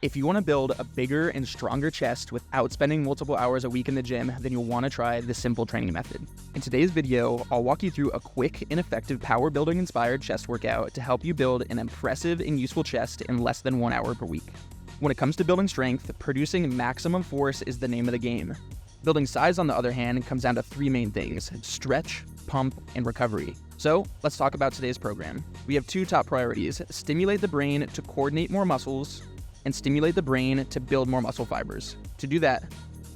If you want to build a bigger and stronger chest without spending multiple hours a week in the gym, then you'll want to try the simple training method. In today's video, I'll walk you through a quick and effective power building inspired chest workout to help you build an impressive and useful chest in less than 1 hour per week. When it comes to building strength, producing maximum force is the name of the game. Building size, on the other hand, comes down to three main things: stretch, pump, and recovery. So let's talk about today's program. We have two top priorities: stimulate the brain to coordinate more muscles, and stimulate the brain to build more muscle fibers. To do that,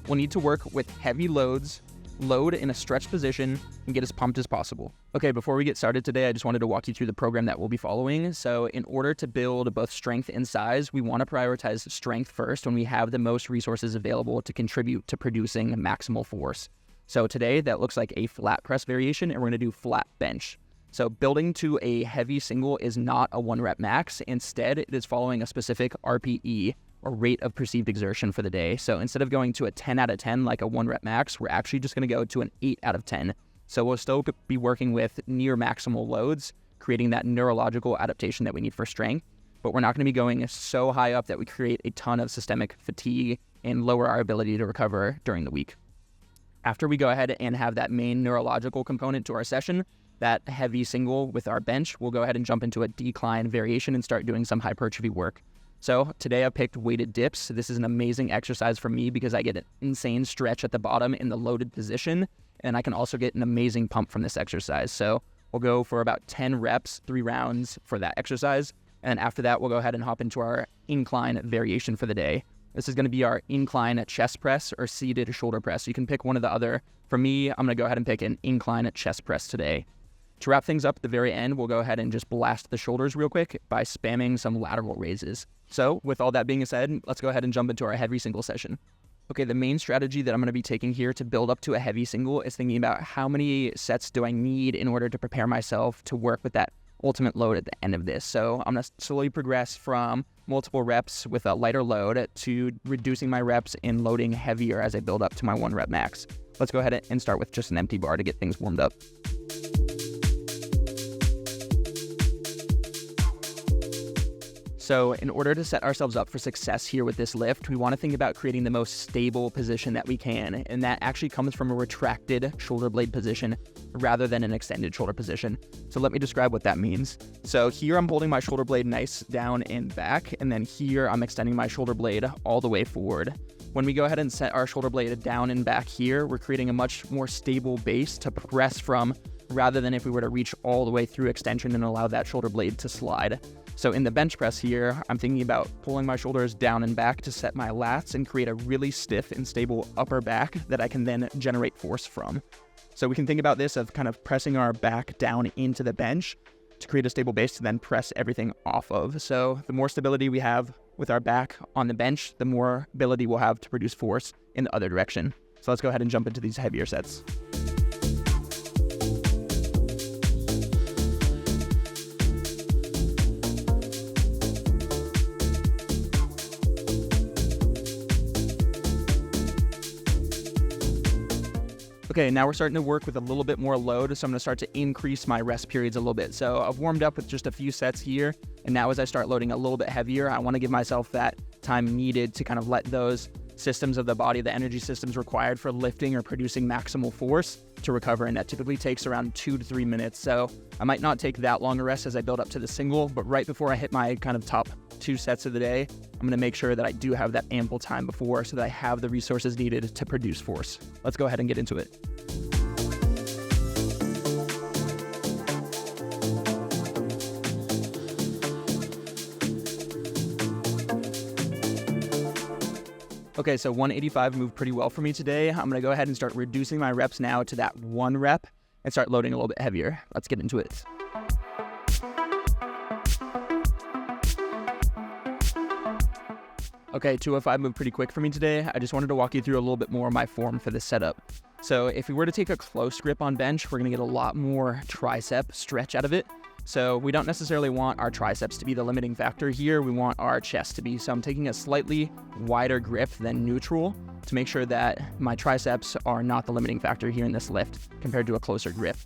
we'll need to work with heavy loads, load in a stretched position, and get as pumped as possible. Okay, before we get started today, I just wanted to walk you through the program that we'll be following. So in order to build both strength and size, we want to prioritize strength first when we have the most resources available to contribute to producing maximal force. So today, that looks like a flat press variation, and we're going to do flat bench. So building to a heavy single is not a 1 rep max. Instead, it is following a specific RPE, or rate of perceived exertion, for the day. So instead of going to a 10 out of 10 like a 1 rep max, we're actually just going to go to an 8 out of 10. So we'll still be working with near maximal loads, creating that neurological adaptation that we need for strength. But we're not going to be going so high up that we create a ton of systemic fatigue and lower our ability to recover during the week. After we go ahead and have that main neurological component to our session, that heavy single with our bench, we'll go ahead and jump into a decline variation and start doing some hypertrophy work. So today I picked weighted dips. This is an amazing exercise for me because I get an insane stretch at the bottom in the loaded position, and I can also get an amazing pump from this exercise. So we'll go for about 10 reps, 3 rounds for that exercise. And after that, we'll go ahead and hop into our incline variation for the day. This is going to be our incline chest press or seated shoulder press. You can pick one or the other. For me, I'm going to go ahead and pick an incline chest press today. To wrap things up at the very end, we'll go ahead and just blast the shoulders real quick by spamming some lateral raises. So with all that being said, let's go ahead and jump into our heavy single session. Okay, the main strategy that I'm going to be taking here to build up to a heavy single is thinking about how many sets do I need in order to prepare myself to work with that ultimate load at the end of this. So I'm going to slowly progress from multiple reps with a lighter load to reducing my reps and loading heavier as I build up to my 1 rep max. Let's go ahead and start with just an empty bar to get things warmed up. So in order to set ourselves up for success here with this lift, we want to think about creating the most stable position that we can. And that actually comes from a retracted shoulder blade position rather than an extended shoulder position. So let me describe what that means. So here I'm holding my shoulder blade nice down and back, and then here I'm extending my shoulder blade all the way forward. When we go ahead and set our shoulder blade down and back here, we're creating a much more stable base to press from, rather than if we were to reach all the way through extension and allow that shoulder blade to slide. So in the bench press here, I'm thinking about pulling my shoulders down and back to set my lats and create a really stiff and stable upper back that I can then generate force from. So we can think about this of kind of pressing our back down into the bench to create a stable base to then press everything off of. So the more stability we have with our back on the bench, the more ability we'll have to produce force in the other direction. So let's go ahead and jump into these heavier sets. Okay, now we're starting to work with a little bit more load, so I'm going to start to increase my rest periods a little bit. So I've warmed up with just a few sets here, and now as I start loading a little bit heavier, I want to give myself that time needed to kind of let those systems of the body, the energy systems required for lifting or producing maximal force, to recover, and that typically takes around 2 to 3 minutes. So I might not take that long a rest as I build up to the single, but right before I hit my kind of top 2 sets of the day, I'm going to make sure that I do have that ample time before so that I have the resources needed to produce force. Let's go ahead and get into it. Okay, so 185 moved pretty well for me today. I'm going to go ahead and start reducing my reps now to that 1 rep and start loading a little bit heavier. Let's get into it. Okay, 205 moved pretty quick for me today. I just wanted to walk you through a little bit more of my form for this setup. So if we were to take a close grip on bench, we're going to get a lot more tricep stretch out of it. So we don't necessarily want our triceps to be the limiting factor here. We want our chest to be. So I'm taking a slightly wider grip than neutral to make sure that my triceps are not the limiting factor here in this lift compared to a closer grip.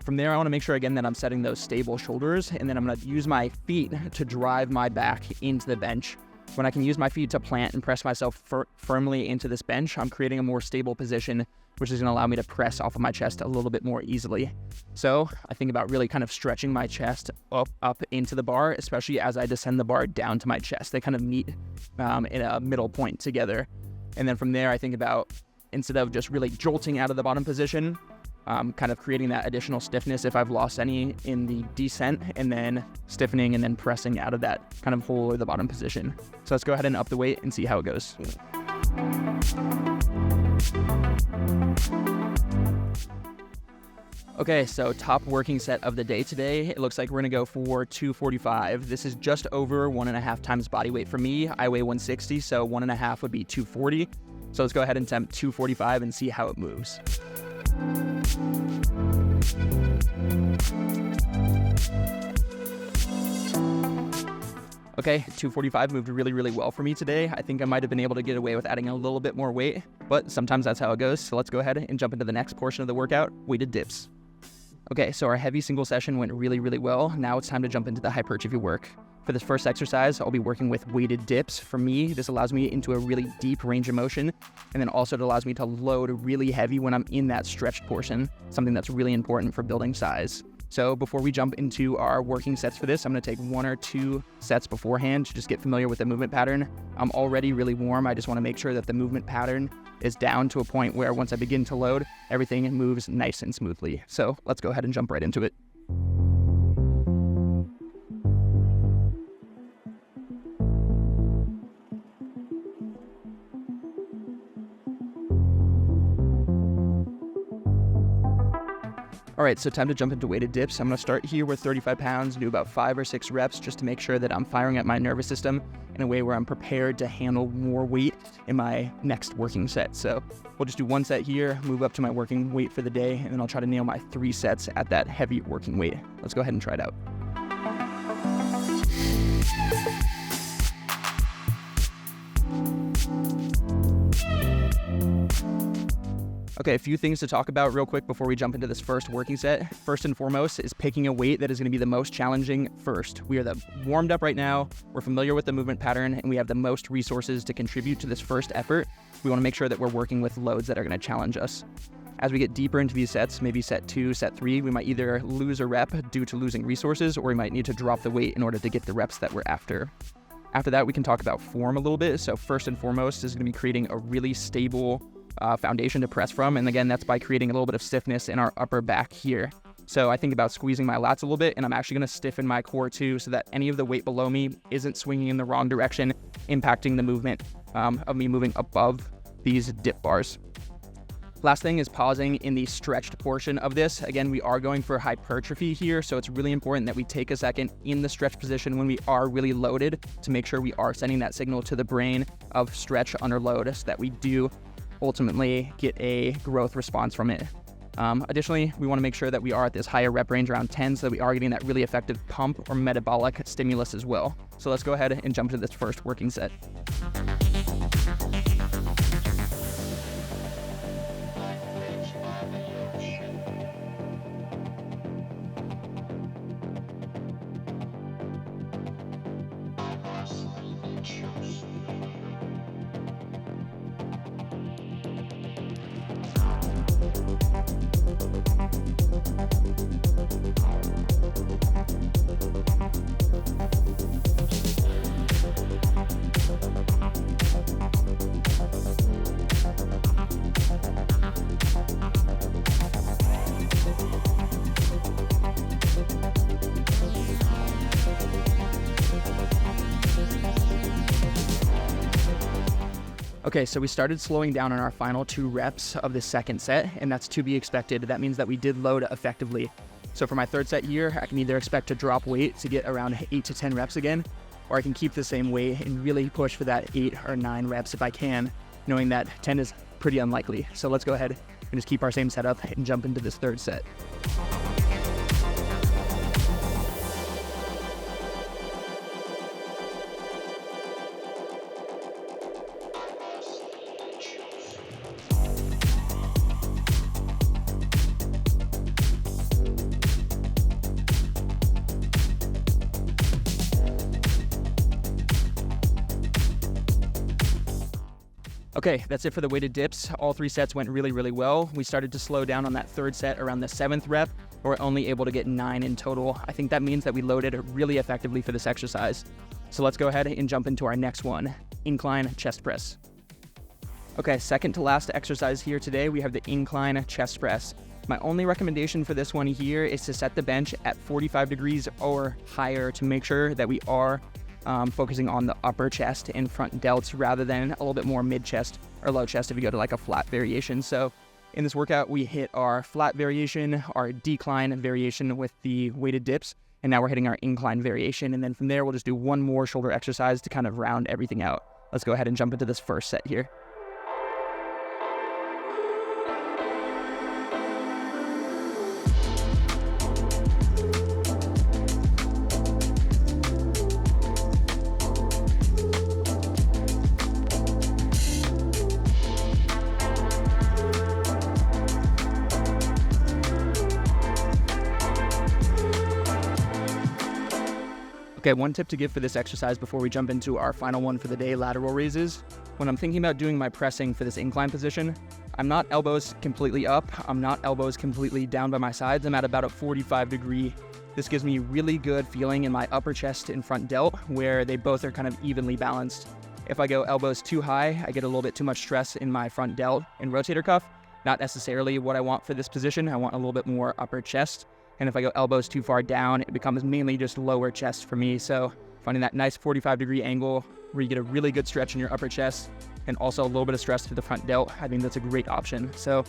From there, I want to make sure again that I'm setting those stable shoulders, and then I'm going to use my feet to drive my back into the bench When I can use my feet to plant and press myself firmly into this bench, I'm creating a more stable position, which is going to allow me to press off of my chest a little bit more easily. So I think about really kind of stretching my chest up into the bar, especially as I descend the bar down to my chest. They kind of meet in a middle point together. And then from there, I think about, instead of just really jolting out of the bottom position, kind of creating that additional stiffness if I've lost any in the descent, and then stiffening and then pressing out of that kind of hole or the bottom position. So let's go ahead and up the weight and see how it goes. Okay, so top working set of the day today. It looks like we're gonna go for 245. This is just over 1.5 times body weight for me. I weigh 160, so 1.5 would be 240. So let's go ahead and attempt 245 and see how it moves. Okay, 245 moved really, really well for me today. I think I might have been able to get away with adding a little bit more weight, but sometimes that's how it goes. So let's go ahead and jump into the next portion of the workout, weighted dips. Okay, so our heavy single session went really, really well. Now it's time to jump into the hypertrophy work. For this first exercise, I'll be working with weighted dips. For me, this allows me into a really deep range of motion, and then also it allows me to load really heavy when I'm in that stretched portion, something that's really important for building size. So before we jump into our working sets for this, I'm gonna take 1 or 2 sets beforehand to just get familiar with the movement pattern. I'm already really warm. I just wanna make sure that the movement pattern is down to a point where once I begin to load, everything moves nice and smoothly. So let's go ahead and jump right into it. All right, so time to jump into weighted dips. I'm gonna start here with 35 pounds, do about 5 or 6 reps just to make sure that I'm firing at my nervous system in a way where I'm prepared to handle more weight in my next working set. So we'll just do 1 set here, move up to my working weight for the day, and then I'll try to nail my 3 sets at that heavy working weight. Let's go ahead and try it out. Okay, a few things to talk about real quick before we jump into this first working set. First and foremost is picking a weight that is going to be the most challenging first. We are warmed up right now, we're familiar with the movement pattern, and we have the most resources to contribute to this first effort. We want to make sure that we're working with loads that are going to challenge us. As we get deeper into these sets, maybe set 2, set 3, we might either lose a rep due to losing resources, or we might need to drop the weight in order to get the reps that we're after. After that, we can talk about form a little bit. So first and foremost is going to be creating a really stable foundation to press from. And again, that's by creating a little bit of stiffness in our upper back here. So I think about squeezing my lats a little bit, and I'm actually going to stiffen my core too, so that any of the weight below me isn't swinging in the wrong direction, impacting the movement of me moving above these dip bars. Last thing is pausing in the stretched portion of this. Again, we are going for hypertrophy here, so it's really important that we take a second in the stretch position when we are really loaded to make sure we are sending that signal to the brain of stretch under load, so that we do ultimately get a growth response from it. Additionally, we want to make sure that we are at this higher rep range around 10, so that we are getting that really effective pump or metabolic stimulus as well. So let's go ahead and jump to this first working set. Okay, so we started slowing down on our final 2 reps of the second set, and that's to be expected. That means that we did load effectively. So for my third set here, I can either expect to drop weight to get around 8 to 10 reps again, or I can keep the same weight and really push for that 8 or 9 reps if I can, knowing that 10 is pretty unlikely. So let's go ahead and just keep our same setup and jump into this third set. Okay, that's it for the weighted dips. All 3 sets went really, really well. We started to slow down on that 3rd set around the 7th rep. We're only able to get 9 in total. I think that means that we loaded really effectively for this exercise. So let's go ahead and jump into our next one, incline chest press. Okay, second to last exercise here today, we have the incline chest press. My only recommendation for this one here is to set the bench at 45 degrees or higher to make sure that we are focusing on the upper chest and front delts rather than a little bit more mid chest or low chest if you go to like a flat variation. So in this workout, we hit our flat variation, our decline variation with the weighted dips, and now we're hitting our incline variation. And then from there, we'll just do one more shoulder exercise to kind of round everything out. Let's go ahead and jump into this first set here. Okay, one tip to give for this exercise before we jump into our final one for the day, lateral raises. When I'm thinking about doing my pressing for this incline position, I'm not elbows completely up. I'm not elbows completely down by my sides. I'm at about a 45 degree. This gives me really good feeling in my upper chest and front delt where they both are kind of evenly balanced. If I go elbows too high, I get a little bit too much stress in my front delt and rotator cuff. Not necessarily what I want for this position. I want a little bit more upper chest. And if I go elbows too far down, it becomes mainly just lower chest for me. So finding that nice 45 degree angle where you get a really good stretch in your upper chest and also a little bit of stress to the front delt, I think that's a great option. So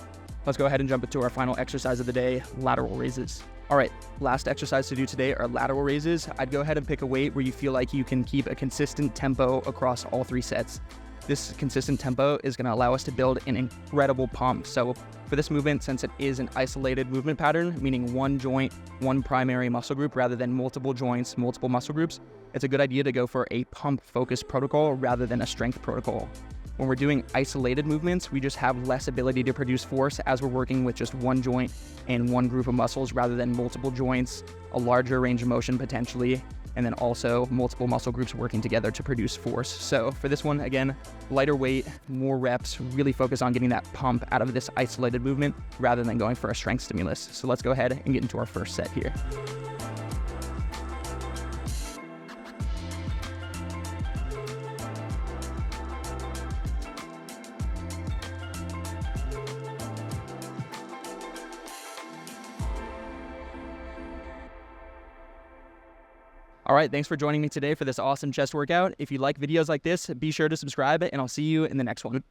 let's go ahead and jump into our final exercise of the day, lateral raises. All right, last exercise to do today are lateral raises. I'd go ahead and pick a weight where you feel like you can keep a consistent tempo across all 3 sets. This consistent tempo is going to allow us to build an incredible pump. So for this movement, since it is an isolated movement pattern, meaning one joint, one primary muscle group rather than multiple joints, multiple muscle groups, it's a good idea to go for a pump-focused protocol rather than a strength protocol. When we're doing isolated movements, we just have less ability to produce force as we're working with just one joint and one group of muscles rather than multiple joints, a larger range of motion potentially, and then also multiple muscle groups working together to produce force. So for this one, again, lighter weight, more reps, really focus on getting that pump out of this isolated movement rather than going for a strength stimulus. So let's go ahead and get into our first set here. All right, thanks for joining me today for this awesome chest workout. If you like videos like this, be sure to subscribe and I'll see you in the next one.